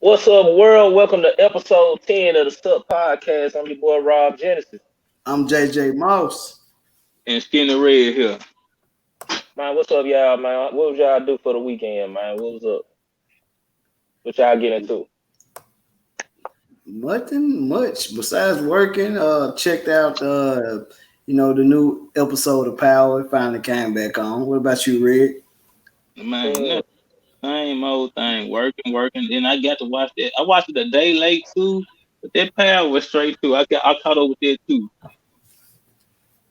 What's up, world? Welcome to episode 10 of the SUP podcast. I'm your boy Rob Genesis. I'm JJ Moss. And Skinny Red here. Man, what's up, y'all, man? What was y'all do for the weekend, man? What was up? What y'all get into? Nothing much besides working. Checked out the new episode of Power. It finally came back on. What about you, Red? Man, Mm, nothing. Same old thing. Working. Then I got to watch that. I watched it a day late too. But that power was straight through. I caught up with that too.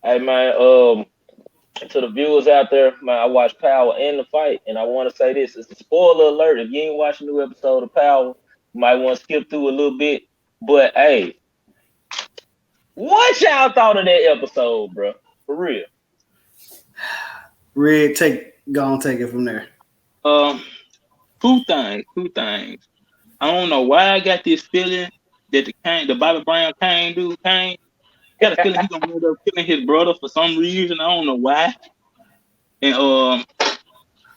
hey, man, to the viewers out there, man, I watched Power and the fight, and I want to say this. It's a spoiler alert. If you ain't watched a new episode of Power, you might want to skip through a little bit. But, hey, what y'all thought of that episode, bro? For real. Red, go on, take it from there. Um, two things. I don't know why I got this feeling that the Bobby Brown Kane, got a feeling he gonna end up killing his brother for some reason. I don't know why. And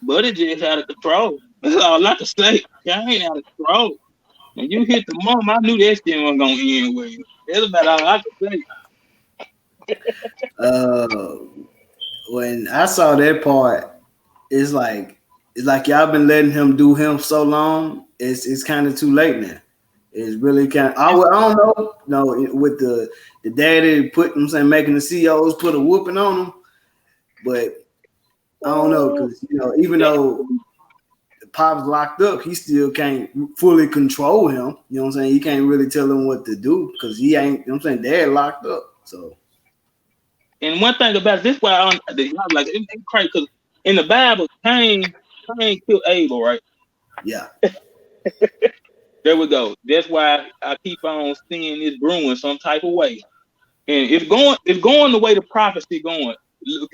but it just out of control. That's all I can say. Kane out of control. When you hit the mom, I knew that shit wasn't gonna end well. That's about all I can say. Uh, when I saw that part, it's like y'all been letting him do him so long. It's kind of too late now. It's really kind. I don't know. No, with the daddy put I'm saying making the CEOs put a whooping on him, but I don't know because even though Pop's locked up, he still can't fully control him. You know what I'm saying? He can't really tell him what to do because he ain't. You know what I'm saying? Dad locked up, so And one thing about it, this why I was like it's crazy because in the Bible, Cain killed Abel, right? yeah. There we go. That's why I keep on seeing this brewing some type of way, and it's going the way the prophecy going.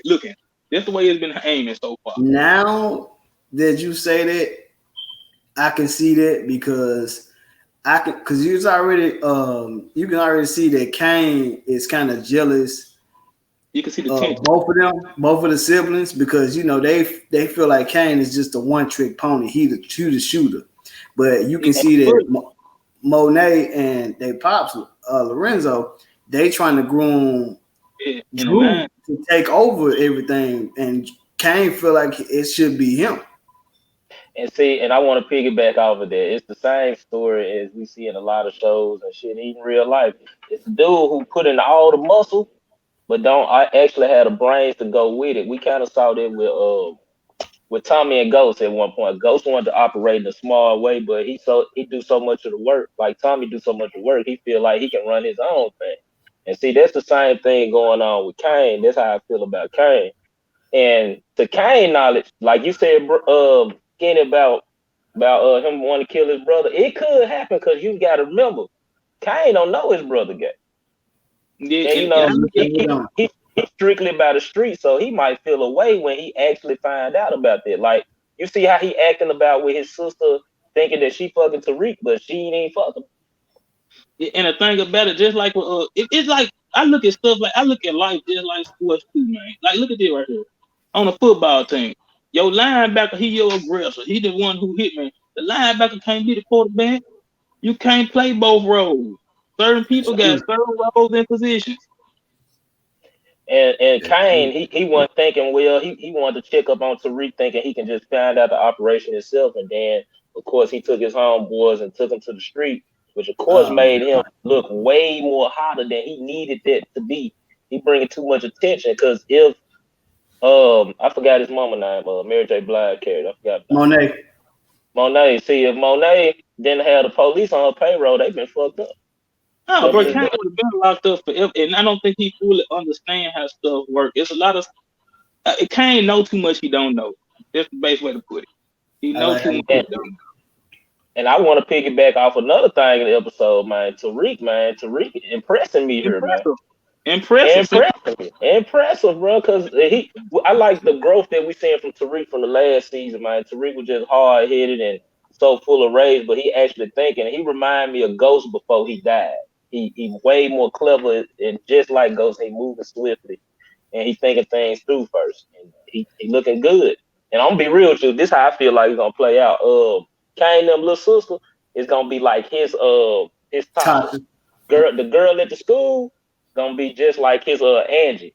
Looking, that's the way it's been aiming so far. Now that you say that, I can see that because I can because you can already see that Cain is kind of jealous You can see the tension. both of them, both of the siblings, because they feel like Kane is just a one trick pony. He the shooter, but you can see that Monet and they pops Lorenzo, they trying to groom In the Drew mind. to take over everything, and Kane feel like it should be him. And see, and I want to piggyback off of that. It's the same story as we see in a lot of shows and shit, even real life. It's a dude who put in all the muscle, but don't I actually had the brains to go with it. We kind of saw that with Tommy and Ghost at one point. Ghost wanted to operate in a small way, but he do so much of the work. Like Tommy do so much of the work, he feel like he can run his own thing. And see, that's the same thing going on with Kane. That's how I feel about Kane. And to Kane knowledge, like you said, Kenny about him wanting to kill his brother, it could happen because you got to remember, Kane don't know his brother gay, Yeah, and and I look at he's strictly about the street, so he might feel a way when he actually find out about that. Like you see how he acting about with his sister, thinking that she fucking Tariq, but she ain't even fucking. and the thing about it, just like it's like I look at stuff like I look at life just like sports too, man. Like look at this right here on a football team. Your linebacker, he your aggressor. He the one who hit me. The linebacker can't be the quarterback. You can't play both roles. Certain people got certain roles and positions. And Kane, he wasn't thinking well. He wanted to check up on Tariq, thinking he can just find out the operation itself. And then, of course, he took his homeboys and took them to the street, which of course Um, made him look way more hotter than he needed that to be. He bringing too much attention because if I forgot his mama name, Mary J. Blige character, I forgot the name. Monet. Monet. See, if Monet didn't have the police on her payroll, they been fucked up. No, Simple bro, as Kane that. would have been locked up forever, and I don't think he fully understand how stuff work. It's a lot of Kane know too much he don't know. That's the best way to put it. He I know like how too you much put he And it. don't know. And I want to piggyback off another thing in the episode, man. Tariq, man. Tariq impressing me here, man. Impressive, impressive. See, Impressive, impressive, bro. Because I like the growth that we seen from Tariq from the last season, man. Tariq was just hard headed and so full of rage, but he actually thinking. He reminded me of Ghost before he died. He way more clever and just like Ghost, he moving swiftly and he thinking things through first. And he looking good. And I'm gonna be real with you. This how I feel like it's gonna play out. Kane them little sister. it's gonna be like his Tasha. Tasha. The girl at the school gonna be just like his Angie.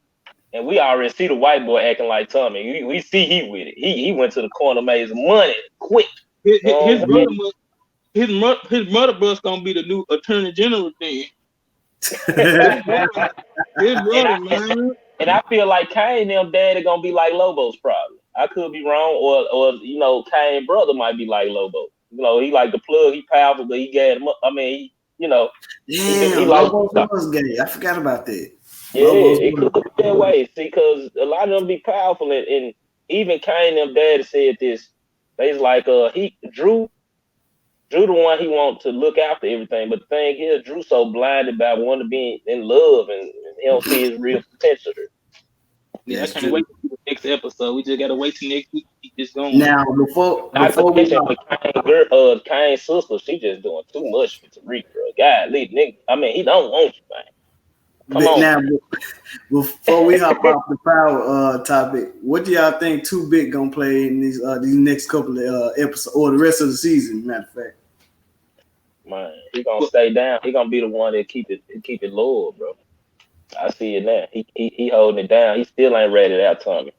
And we already see the white boy acting like Tommy. We see he with it. He went to the corner, made some money quick. You know His what I'm brother, his mother brother's gonna be the new attorney general thing. His brother, his saying? brother, man. And I feel like Cain and them daddy gonna be like Lobo's probably. I could be wrong, or Cain brother might be like Lobo. He like the plug, he powerful, but he got him up. I mean, he Damn, like Lobos was gay. I forgot about that. yeah, Lobos it could was. be that way. See, because a lot of them be powerful, and even Cain and them daddy said this. They's like he Drew the one he want to look after everything, but the thing is, Drew so blinded by wanting to be in love, and he don't see his real potential. Yeah, I That's can't true. wait to see the next episode. We just gotta wait till next week to keep this going. Now, before Not to before we mention the Kane's sister, she just doing too much for Tariq, bro. God, leave nigga. I mean, he don't want you, man. Come on, now before we hop off the power topic, what do y'all think Too Big gonna play in these next couple of episodes or the rest of the season? Matter of fact, man. He gonna But stay down. He gonna be the one that keep it low, bro. I see it now. He holding it down. He still ain't ready to out Tommy.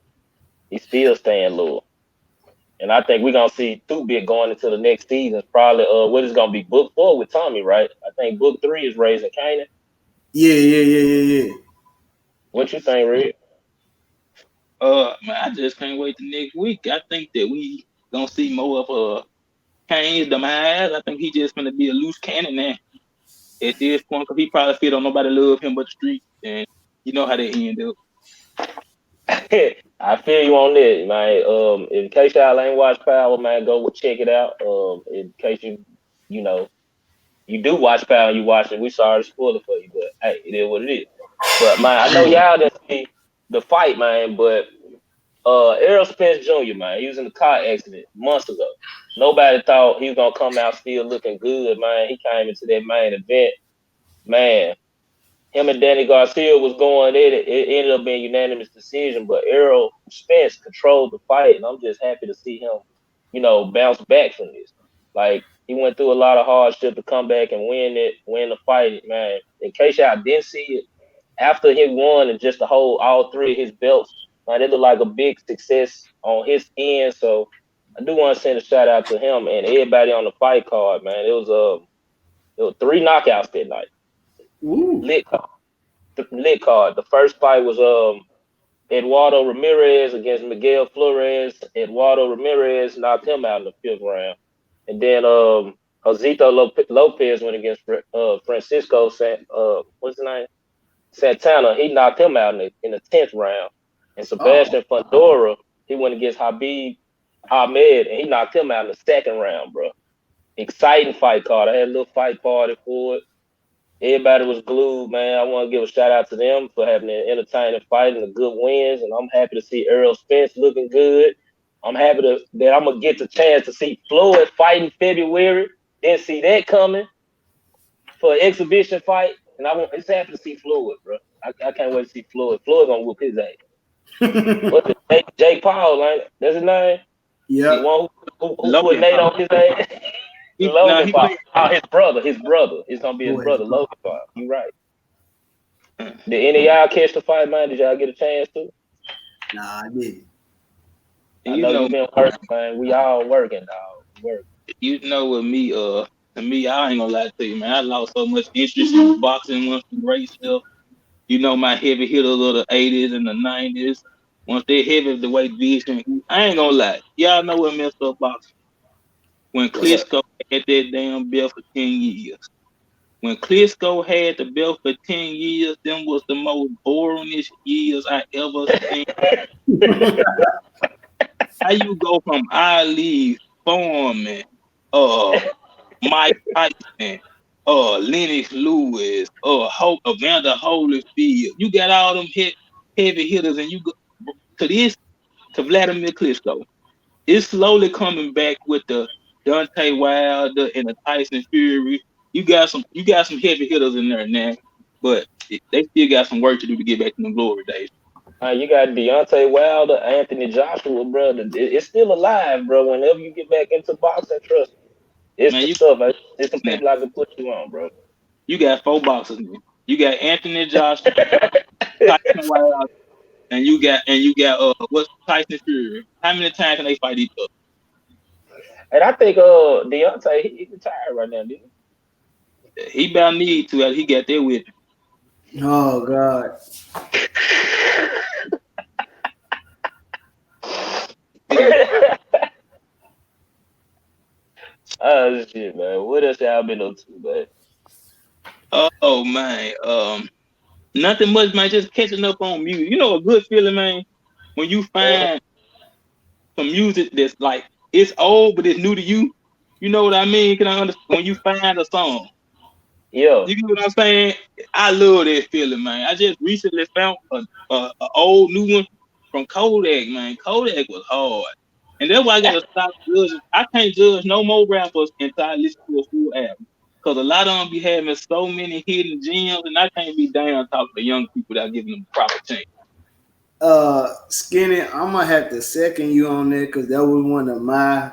He still staying low. And I think we're gonna see Too Big going into the next season. Probably what is gonna be book 4 with Tommy, right? I think book 3 is raising Kanan. yeah. What you think, Red? man, I just can't wait till next week. I think that we gonna see more of Kane's demise. I think he just gonna be a loose cannon now at this point because he probably feel don't nobody love him but the street, and you know how they end up. I feel you on this, man. In case y'all ain't watched Power, man, go check it out. In case you know, you do watch Power, and you watch it. We sorry to spoil it for you, but hey, it is what it is. But man, I know y'all didn't see the fight, man. But Errol Spence Jr., man, he was in a car accident months ago. Nobody thought he was gonna come out still looking good, man. He came into that main event, man. Him and Danny Garcia was going at it. It ended up being unanimous decision, but Errol Spence controlled the fight, and I'm just happy to see him, bounce back from this. Like he went through a lot of hardship to come back and win the fight, man. In case y'all didn't see it, after he won and just to hold all three of his belts, man, it looked like a big success on his end. So I do want to send a shout out to him and everybody on the fight card, man. It was 3 knockouts that night. Ooh. Lit lit card. The first fight was Eduardo Ramirez against Miguel Flores. Eduardo Ramirez knocked him out in the 5th round, and then Josito Lopez went against Francisco what's his name, Santana. He knocked him out in the 10th round, and Oh. Sebastian Fundora, he went against Habib Ahmed, and he knocked him out in the 2nd round, bro. Exciting fight card. I had a little fight party for it. Everybody was glued, man. I want to give a shout out to them for having an entertaining fight and the good wins. And I'm happy to see Errol Spence looking good. I'm happy that I'm gonna get the chance to see Floyd fighting February. Didn't see that coming for an exhibition fight, and it's happy to see Floyd, bro. I can't wait to see Floyd. Floyd gonna whoop his ass. What's it? Jake Paul, like that's his name. The Yep. one who put Logan Nate Paul. on his ass. Now Logan he Paul. played. Oh, his brother. His brother. It's gonna be his Boy, brother, Logan Paul. You right. Did any of y'all catch the fight, man? Did y'all get a chance to? nah, I didn't. And I know you've been working, man. We all working, dog. Work. with me, to me, I ain't gonna lie to you, man. I lost so much interest in boxing once the great stuff. You know, my heavy hitters of the 80s and the 90s. Once they heavy the weight division, I ain't gonna lie. Y'all know what messed up boxing? When What's up? Klitschko had that damn belt for 10 years. When Klitschko had the belt for 10 years, them was the most boringest years I ever seen. How you go from Ali, Foreman, uh, Mike Tyson, Lennox Lewis, Evander Holyfield. You got all them heavy hitters, and you go to this to Vladimir Klitschko. It's slowly coming back with the Deontay Wilder and the Tyson Fury. You got some heavy hitters in there now, but they still got some work to do to get back in the glory days. You got Deontay Wilder, Anthony Joshua, bro. It's still alive, bro. Whenever you get back into boxing, trust me. It's Man, the you stuff. It's some now people I can put you on, bro. you got four boxers, man. You got Anthony Joshua, Tyson Wild, and you got what's Tyson Fury. How many times can they fight each other? And I think Deontay he retired right now, didn't He about need to. He got there with Oh God. him. Oh shit, man. What else y'all been up to, man? Oh man, nothing much, man. Just catching up on music. You know, a good feeling, man, when you Mhm. find some music that's like it's old but it's new to you. You know what I mean? Can I understand when you find a song? Yeah. You get what I'm saying? I love that feeling, man. I just recently found a old new one from Kodak, man. Kodak was hard, and that's why I gotta stop judging. I can't judge no more rappers until I listen to a full album, cause a lot of them be having so many hidden gems, and I can't be down talking to young people that giving them the proper chance. Skinny, I'm gonna have to second you on that because that was one of my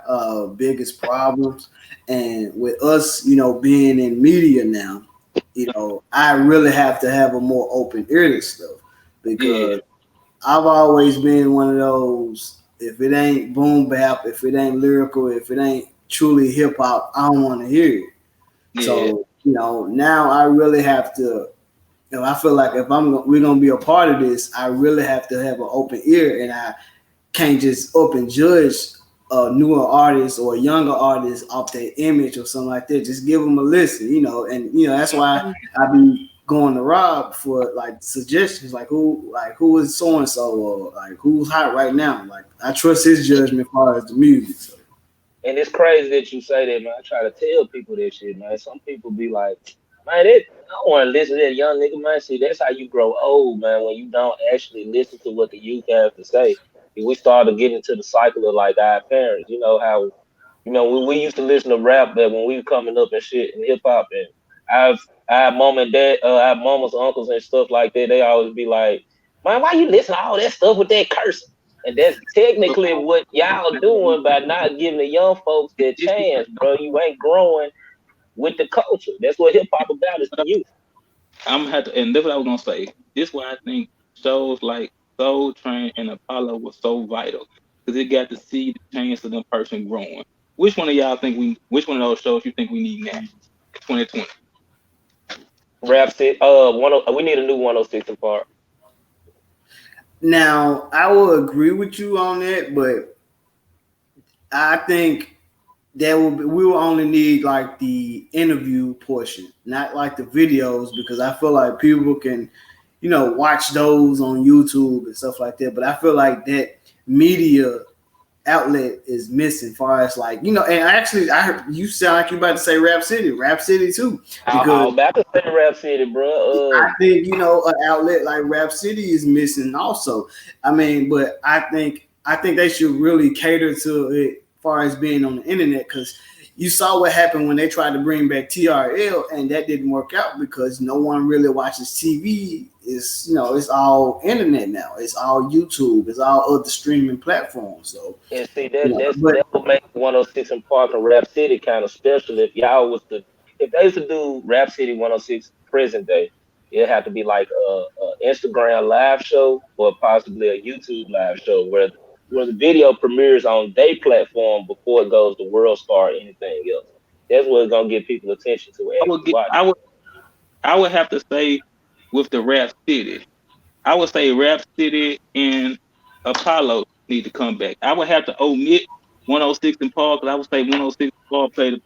biggest problems. And with us, being in media now, I really have to have a more open ear to stuff Yeah, because I've always been one of those. If it ain't boom bap, if it ain't lyrical, if it ain't truly hip hop, I don't want to hear it. yeah. So now I really have to. I feel like if we're gonna be a part of this, I really have to have an open ear, and I can't just up and judge a newer artist or a younger artist off their image or something like that. Just give them a listen, and that's why I be going to Rob for like suggestions, like who is so and so, or like who's hot right now. Like I trust his judgment as far as the music. So. And it's crazy that you say that, man. I try to tell people that shit, man. Some people be like, man, I don't want to listen to that young nigga, man. See, that's how you grow old, man, when you don't actually listen to what the youth have to say. And we started getting into the cycle of like our parents. You know how we used to listen to rap back when we were coming up and shit and hip hop, and I've our mom and dad, our mama's uncles and stuff like that. They always be like, "Man, why you listen to all that stuff with that cursing?" And that's technically what y'all doing by not giving the young folks that chance, bro. You ain't growing with the culture. That's what hip hop about is the youth. I'm gonna have to, and that's what I was gonna say. This why I think shows like Soul Train and Apollo was so vital because it got to see the chance of them person growing. Which one of y'all think we? Which one of those shows you think we need now? 2020. Rap it. We need a new 106 in Park. Now I will agree with you on that, but I think we will only need like the interview portion, not like the videos, because I feel like people can, watch those on YouTube and stuff like that. But I feel like that media outlet is missing, far as like And actually, I heard you sound like you about to say Rap City too, I because was about to say Rap City, I bro. think an outlet like Rap City is missing also. I mean, but I think they should really cater to it as far as being on the internet because you saw what happened when they tried to bring back TRL and that didn't work out because no one really watches TV. It's all internet now. It's all YouTube. It's all other streaming platforms. So And see but that would make 106 in Park and Rap City kind of special if they used to do Rap City 106 present day, it'd have to be like a Instagram live show or possibly a YouTube live show where the video premieres on their platform before it goes to World Star or anything else. That's what's gonna get people attention to I would actually get. watch. I would have to say with the Rap City. I would say Rap City and Apollo need to come back. I would have to omit 106 and Paul because I would say 106 and Paul played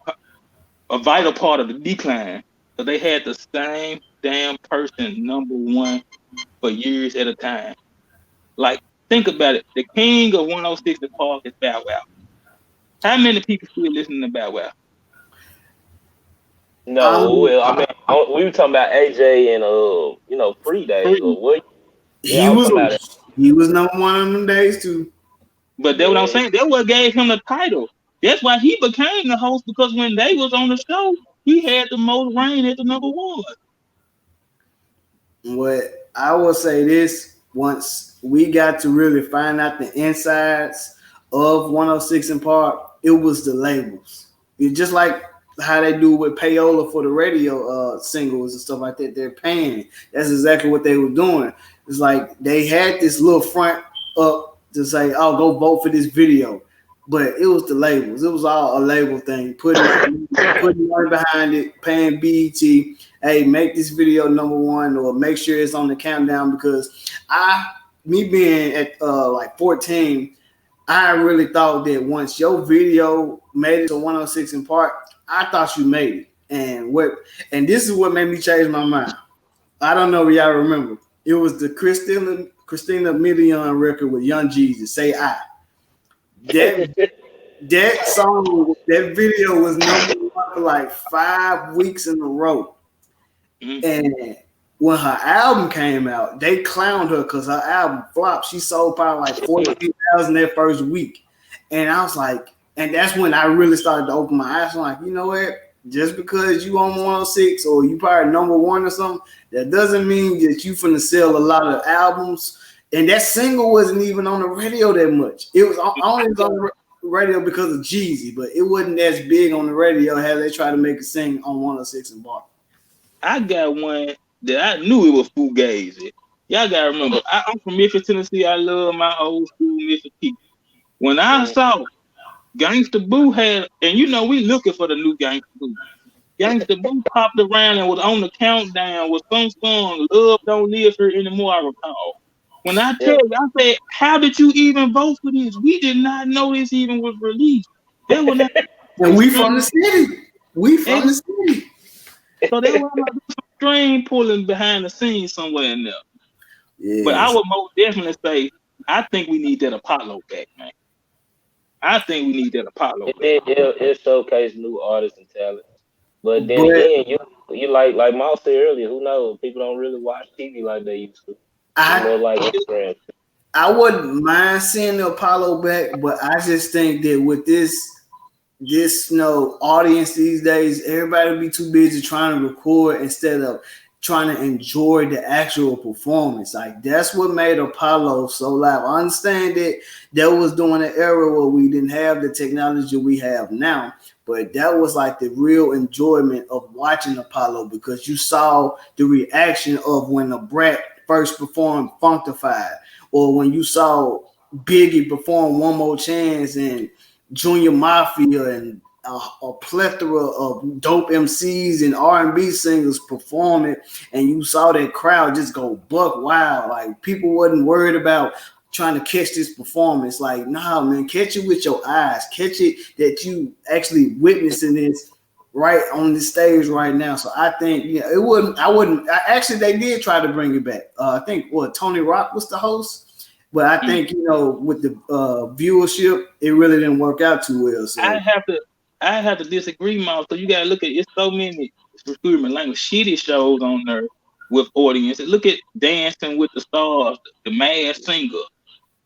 a vital part of the decline because they had the same damn person number one for years at a time. Like, think about it. The king of 106 and Park is Bow Wow. How many people still listening to Bow Wow? No, um, well, I mean, we were talking about AJ and Free Days Free. or what? Yeah, he I was was talking about he was number one on them days too. But that's what I'm yeah. saying. That's what gave him the title. That's why he became the host because when they was on the show, he had the most reign at the number one. What I will say this once we got to really find out the insides of 106 in Park, it was the labels. It's just like how they do with payola for the radio singles and stuff like that. They're paying. That's exactly what they were doing. It's like they had this little front up to say, "Oh, go vote for this video," but it was the labels. It was all a label thing. Putting money behind it, paying BET. Hey, make this video number one, or make sure it's on the countdown. Because me being at like 14. I really thought that once your video made it to 106 in Park, I thought you made it. And this is what made me change my mind. I don't know if y'all remember. It was the Christina Milian record with Young Jesus, Say I. That that song, that video was number one for like 5 weeks in a row. Mm-hmm. And when her album came out, they clowned her because her album flopped. She sold probably like 14,000 that first week. And I was like, and that's when I really started to open my eyes. I'm like, you know what? Just because you on 106 or you probably number one or something, that doesn't mean that you finna sell a lot of albums. And that single wasn't even on the radio that much. It was only on the radio because of Jeezy, but it wasn't as big on the radio as they tried to make it sing on 106 and Bar. I got one that I knew it was Fugazi. Y'all gotta remember, I'm from Memphis, Tennessee. I love my old school Mississippi. When I saw Gangsta Boo had, and you know we looking for the new Gangsta Boo. Gangsta Boo popped around and was on the countdown with some song, Love Don't Live Here Anymore, I recall. When I tell you, I said, how did you even vote for this? We did not know this even was released. They were not. And we from the city. We from the city. So they were like some string pulling behind the scenes somewhere in there. Yes. But I would most definitely say, I think we need that Apollo back, man. I think we need that Apollo back. It showcase new artists and talent. But then again, you like Mouse said earlier, who knows? People don't really watch TV like they used to. More like Instagram. I wouldn't mind seeing the Apollo back, but I just think that with this audience these days, everybody will be too busy trying to record instead of trying to enjoy the actual performance. Like that's what made Apollo so live. I understand that was during an era where we didn't have the technology we have now, but that was like the real enjoyment of watching Apollo because you saw the reaction of when the Brat first performed Funkified, or when you saw Biggie perform One More Chance and Junior Mafia and a plethora of dope MCs and R&B singers perform it, and you saw that crowd just go buck wild. Like people wasn't worried about trying to catch this performance. Like, nah, man, catch it with your eyes. Catch it that you actually witnessing this right on the stage right now. So I think, it wouldn't. Actually, they did try to bring it back. I think Tony Rock was the host, but I think with the viewership, it really didn't work out too well. So I have to disagree, Mom. So you gotta look at it's so many recruitment language shitty shows on there with audiences. Look at Dancing with the Stars, the Masked Singer,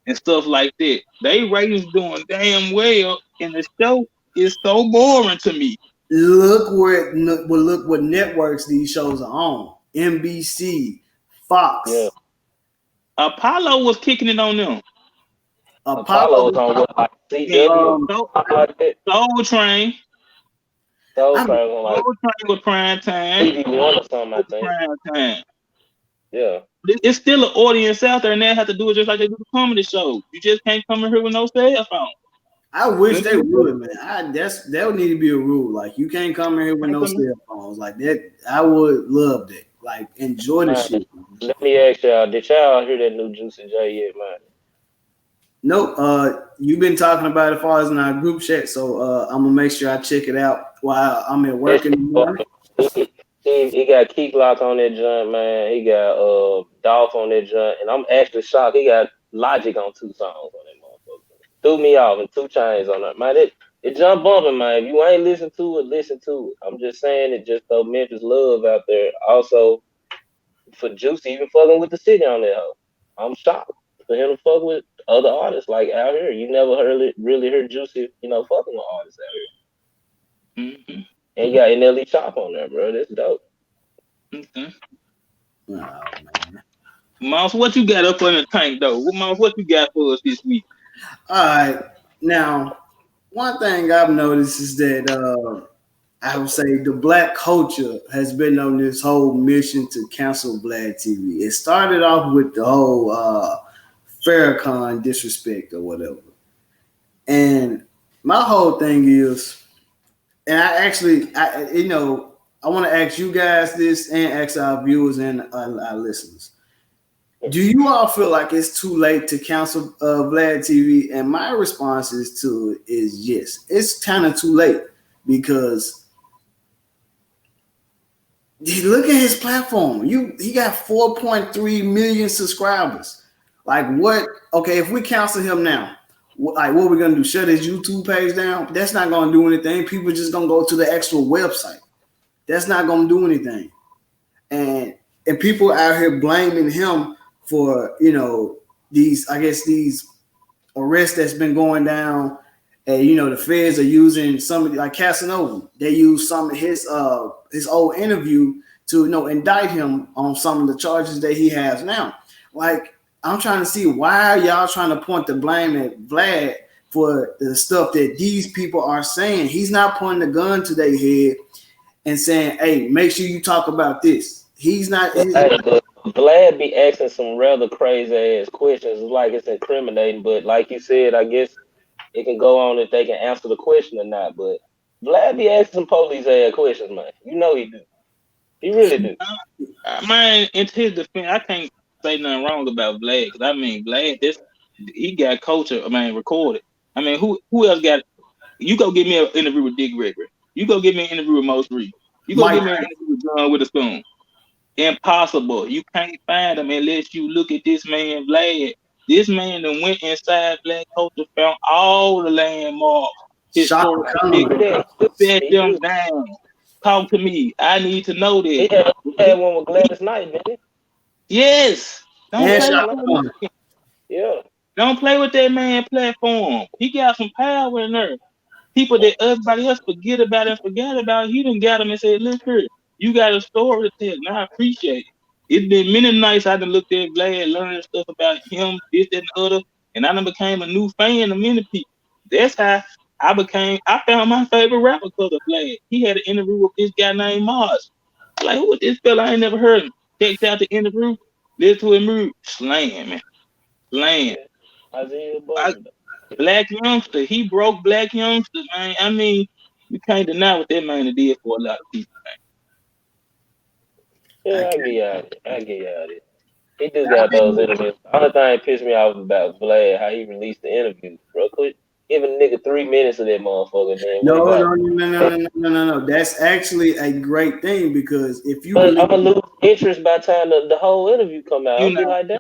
and stuff like that. They ratings doing damn well, and the show is so boring to me. Look what networks these shows are on. NBC, Fox. Yeah. Apollo was kicking it on them. Apollo was on what, like CW? Soul Train. Soul Train was prime time. TV One or something, I think. Prime time. Yeah. It's still an audience out there, and they have to do it just like they do the comedy shows. You just can't come in here with no cell phone. I wish they would, man. That would need to be a rule. Like you can't come in here with no cell phones. Like that, I would love that. Like enjoy the shit. Let me ask y'all: did y'all hear that new Juicy J yet, man? Nope. You've been talking about it as far as in our group chat, so I'm gonna make sure I check it out while I'm at work in the morning. He got Keep Lock on that joint, man. He got Dolph on that joint, and I'm actually shocked. He got Logic on 2 songs on that motherfucker. Threw me off and 2 Chainz on that, man. It jump bumping, man. If you ain't listen to it, listen to it. I'm just saying it just so Memphis love out there. Also, for Juicy even fucking with the city on that hoe. I'm shocked for him to fuck with other artists like out here. You never really heard Juicy, fucking with artists out here. Mm-hmm. And you got NLE Chop on there, bro. That's dope. Mm-hmm. Oh, man. Mouse, what you got up on the tank though? Mouse, what you got for us this week? All right, now one thing I've noticed is that I would say the black culture has been on this whole mission to cancel Vlad TV. It started off with the whole Farrakhan disrespect or whatever. And my whole thing is, and I actually, I want to ask you guys this and ask our viewers and our listeners. Do you all feel like it's too late to cancel Vlad TV? And my response is yes. It's kind of too late because look at his platform. He got 4.3 million subscribers. Like what? Okay, if we cancel him now, like what we're gonna do? Shut his YouTube page down? That's not gonna do anything. People just gonna go to the actual website. That's not gonna do anything. And people out here blaming him for these, I guess, these arrests that's been going down. And the feds are using some of like Casanova. They use some of his old interview to indict him on some of the charges that he has now. Like, I'm trying to see why y'all trying to point the blame at Vlad for the stuff that these people are saying. He's not pointing the gun to their head and saying, "Hey, make sure you talk about this." He's not. Hey, but Vlad be asking some rather crazy ass questions. It's like it's incriminating, but like you said, I guess it can go on if they can answer the question or not. But Vlad be asking some police ass questions, man. You know he do. He really do. Man, into his defense, I can't say nothing wrong about Vlad. Cause I mean, Vlad, this he got culture. I mean, recorded. I mean, who else got? You go get me an interview with Dick Gregory. You go get me an interview with Most Reed. You go Mike, get me an interview with John with a Spoon. Impossible. You can't find them unless you look at this man, Vlad. This man that went inside black culture, found all the landmarks, Shaka historical Khan. figures, set He them do. down. Talk to me. I need to know He that. had one with Gladys Knight, man. Yes. Don't And play Gladys with Shaka Knight. that Khan. man. Yeah. Don't play with that man platform. He got some power in there. People that everybody else forget about and forgot about, he done got them and said, look here, you got a story to tell, and I appreciate it. It's been many nights I done looked at Vlad, learning stuff about him, this, that, and the other, and I done became a new fan of many people. That's how I found my favorite rapper because of Vlad. He had an interview with this guy named Mars. Like, who is this fella? I ain't never heard him. Checked out the interview, listen to him move, slam, man, slam. Yeah. Isaiah I, Butler. Black youngster, he broke black youngsters, man. I mean, you can't deny what that man did for a lot of people. I Yeah, I can't. get out it. I get out it. He do I got those mean, interviews. The only thing that pissed me off about Vlad, how he released the interview. Bro, quit giving a nigga 3 minutes of that motherfucker, then no, went no, about. no, no, no, no, no, no, no. That's actually a great thing because if you But I'm release, gonna lose interest by the time the whole interview come out. You I'll be know, like, damn.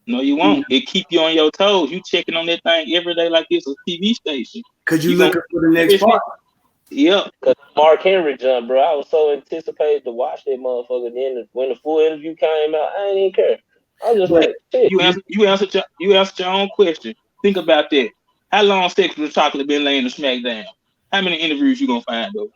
no, you won't. It keep you on your toes. You checking on that thing every day like it's a TV station. because you're You gonna looking for the next every part. shit. Yep. Cause Mark Henry jumped, bro. I was so anticipated to watch that motherfucker. Then when the full interview came out, I didn't even care. I was just But like, shit. You answered your own question. Think about that. How long Sex with Chocolate been laying the smack down? How many interviews you gonna find though?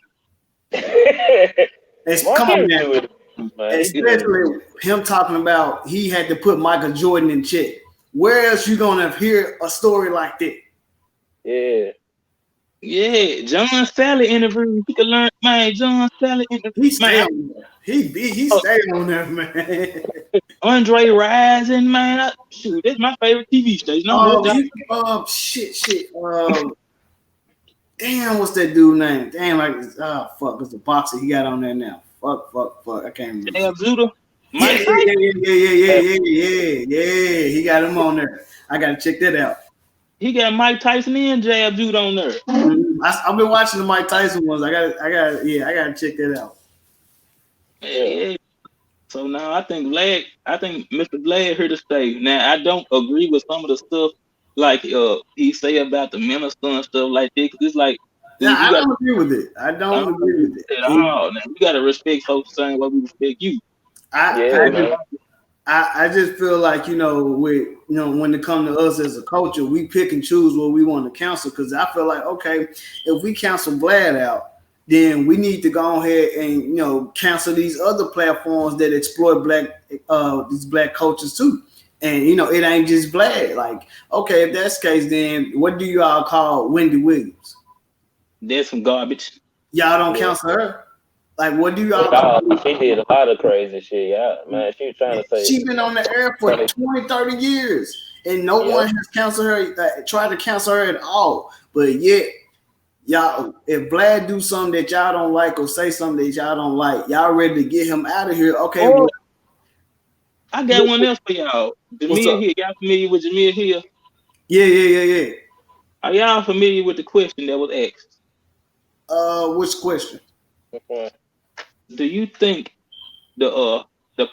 Mark come on, Henry man. do it, man. He do it. Especially him talking about he had to put Michael Jordan in check. Where else you gonna hear a story like that? Yeah. Yeah, John Sally interview. You can learn, man. John Sally interview, He stay man. on there. He stay on there, man. Andre Rising, man. Shoot, that's my favorite TV station. I'm real down. Shit. Damn, what's that dude name? Damn, like fuck, it's the boxer he got on there now. Fuck. I can't remember. Damn Zuda, Yeah, Mike Tyson. yeah. He got him on there. I gotta check that out. He got Mike Tyson and Jab Jude on there. I've been watching the Mike Tyson ones. I gotta check that out. Yeah. Yeah. So now I think Mr. Vlad here to stay. Now I don't agree with some of the stuff like he say about the minister and stuff like that. Cause it's like, Yeah, dude, you I got don't agree with it. I I don't don't agree agree with it. with it at all. Now you gotta respect folks the same way we respect you. I, Yeah, I just man. I just feel like with when it comes to us as a culture, we pick and choose what we want to cancel. Because I feel like okay, if we cancel Vlad out, then we need to go ahead and cancel these other platforms that exploit these black cultures too. And it ain't just Vlad. Like, okay, if that's the case, then what do you all call Wendy Williams? That's some garbage. Y'all don't Yeah. counsel her. Like, what do y'all At call all. her? She did a lot of crazy shit. Yeah, man. She was trying to say, She been on the air for trying to, 20, 30 years, and no yeah. one has counseled her, tried to counsel her at all. But yet, y'all, if Vlad do something that y'all don't like or say something that y'all don't like, y'all ready to get him out of here. Okay, well, Or I got one else for y'all. what's Jamil up? Hill. Y'all familiar with Jamil Hill? Yeah, yeah, yeah, yeah. Are y'all familiar with the question that was asked? Which question? Do you think the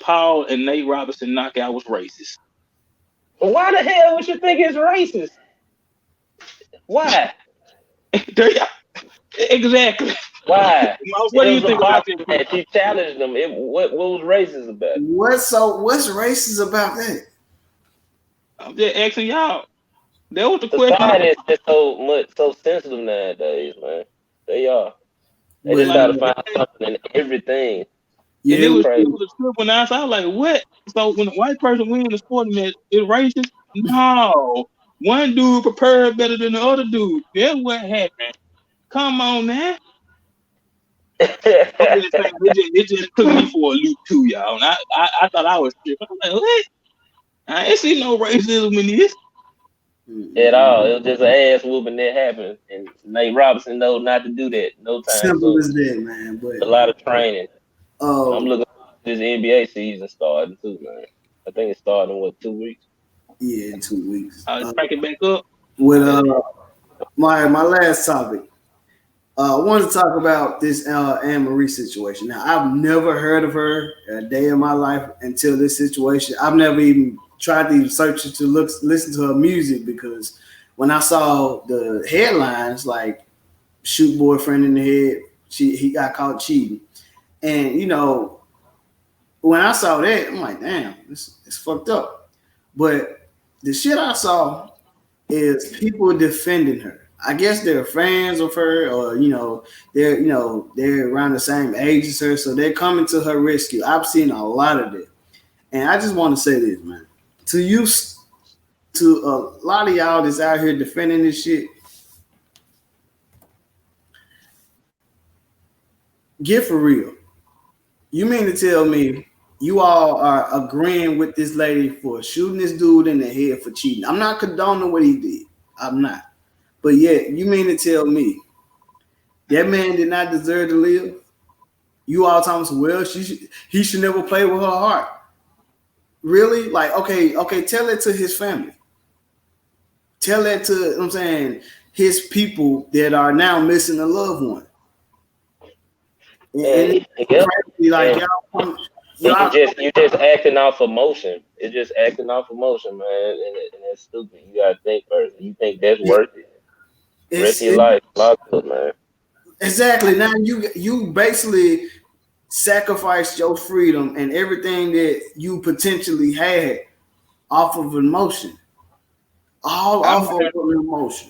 Paul and Nate Robinson knockout was racist? Why the hell would you think it's racist? Why? There you- exactly. Why? Mouse, what do It you was a think about boxing that? match. She challenged them. What was racist about it? What's racist about that? I'm just asking y'all. That was the question. Society is just so sensitive nowadays, man. They are. They just Well, try to Like, find something in everything. and yeah, it It's was crazy. it was a trip when I was like, what? So when a white person wins a sporting match, it's racist? No. One dude prepared better than the other dude. That's what happened. Come on now. I'm just saying, it just took me for a loop too, y'all. And I thought I was tripping. I'm like, what? I ain't see no racism in this. At all. It was just an ass whooping that happened. And Nate Robinson knows not to do that no time simple soon. as that, man. But A lot of training. And I'm uh, looking for this NBA season starting too, man. I think it's starting in what, 2 weeks? yeah, in 2 weeks. Crank it back up. With Yeah. my last topic. I wanted to talk about this Anne Marie situation. Now, I've never heard of her a day in my life until this situation. I've never even tried to even search it to listen to her music because when I saw the headlines like "shoot boyfriend in the head," he got caught cheating, and when I saw that, I'm like, damn, it's fucked up. But the shit I saw is people defending her. I guess they're fans of her, or they're around the same age as her, so they're coming to her rescue. I've seen a lot of it, and I just want to say this, man, to you, to a lot of y'all that's out here defending this shit. Get for real. You mean to tell me you all are agreeing with this lady for shooting this dude in the head for cheating? I'm not condoning what he did. I'm not. But yet, you mean to tell me that man did not deserve to live? You all talking so well, he should never play with her heart. Really? Like, okay, tell it to his family. Tell that to, I'm saying, his people that are now missing a loved one. And And, it's yeah, crazy, like and and y'all you just acting off emotion. It's just acting off emotion, man, and it's stupid. You gotta think first. You think that's worth it? Rest of your it's life, lock up, man. exactly now you basically sacrificed your freedom and everything that you potentially had off of emotion. All I'm off of emotion.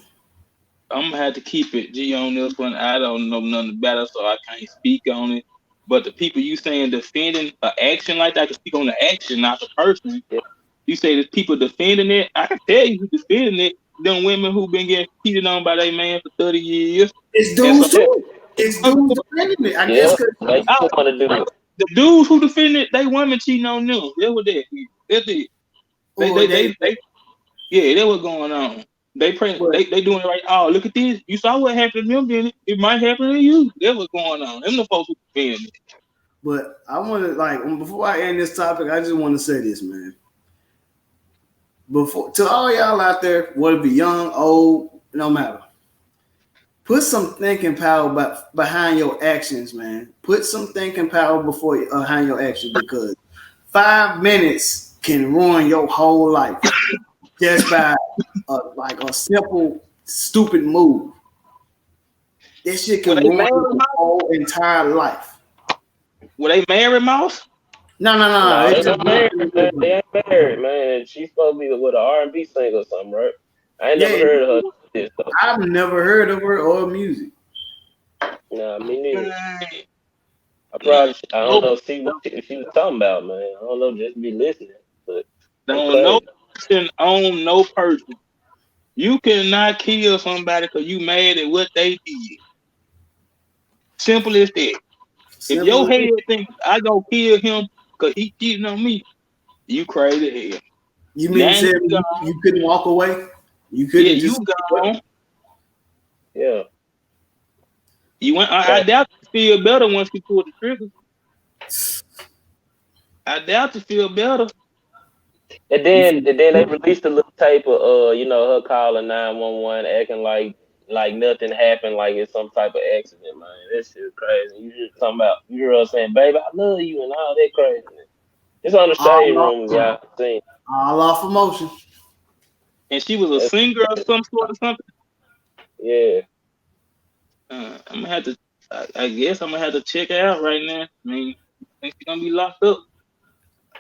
I'm gonna have to keep it G on this one. I don't know nothing about it, so I can't speak on it. But the people you saying defending an action like that, I can speak on the action, not the person. Yeah, You say there's people defending it. I can tell you who defending it. Them women who been getting cheated on by their man for 30 years. It's And so dudes too. It's dudes defending it. I guess yeah. because Like you want to do it. the dudes who defended they women cheating on them. That's what that is. That's it. They or they they they they yeah, that's what's going on. They pray but they doing it right. Oh, look at this. You saw what happened to them, then it might happen to you. That's what's going on. Them the folks who defend it. but I want to like before I end this topic, I just want to say this, man. Before to all y'all out there, whether it be young, old, no matter. Put some thinking power behind your actions, man. Put some thinking power behind your actions because 5 minutes can ruin your whole life just by like a simple stupid move. This shit Were can they ruin married, your Mouse? whole entire life. Were they married, Mouse? No, no, no, no. No, It's they just not married, man. They ain't married, man. She's supposed to be with an R&B singer or something, right? I ain't never yeah. heard of her. This though. I've never heard of her or music. Nah, me neither. Right. I Nah, probably, I don't nope. know, see what she was talking about, man. I don't know, just be listening. But Don't no Okay. person own no person. You cannot kill somebody because you mad at what they did. Simple as that. If Simple your as head think I go kill him because he cheating on me, you crazy as hell. you mean to Now say you you couldn't walk away? You yeah, couldn't you just gone. Yeah. You went. I Man. doubt you feel better once you pull the trigger. I doubt you feel better. you feel And then they released a little tape of her calling 911, acting like nothing happened, like it's some type of accident, man. This shit crazy. You hear talking about you hear her saying, "Baby, I love you," and all that craziness. It's on the shade all room, off, y'all seen. all off emotion. And she was a That's, singer of some sort or something. yeah, I'm gonna have to. I guess I'm gonna have to check her out right now. I mean, I think she's gonna be locked up.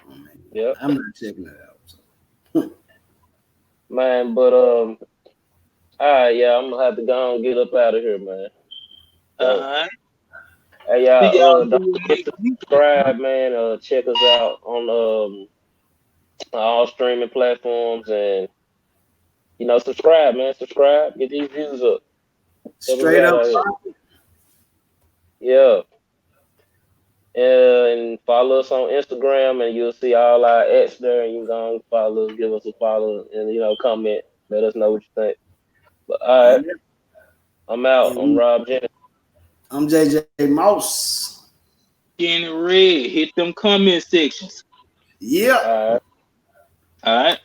Oh, man. yep, I'm not checking that out. So. man. But all right, yeah, I'm gonna have to go and get up out of here, man. So, All right. hey, See y'all y'all, don't forget next to week. subscribe, man. Check us out on all streaming platforms, and subscribe, man. Subscribe, get these views up. Help us Straight out up. here. Yeah. And follow us on Instagram, and you'll see all our ads there. And you can go and follow, give us a follow, and comment. Let us know what you think. But all right, Yeah. I'm out. And I'm Rob Jennings. I'm JJ Mouse. Getting red. Hit them comment sections. Yeah. All right. All right.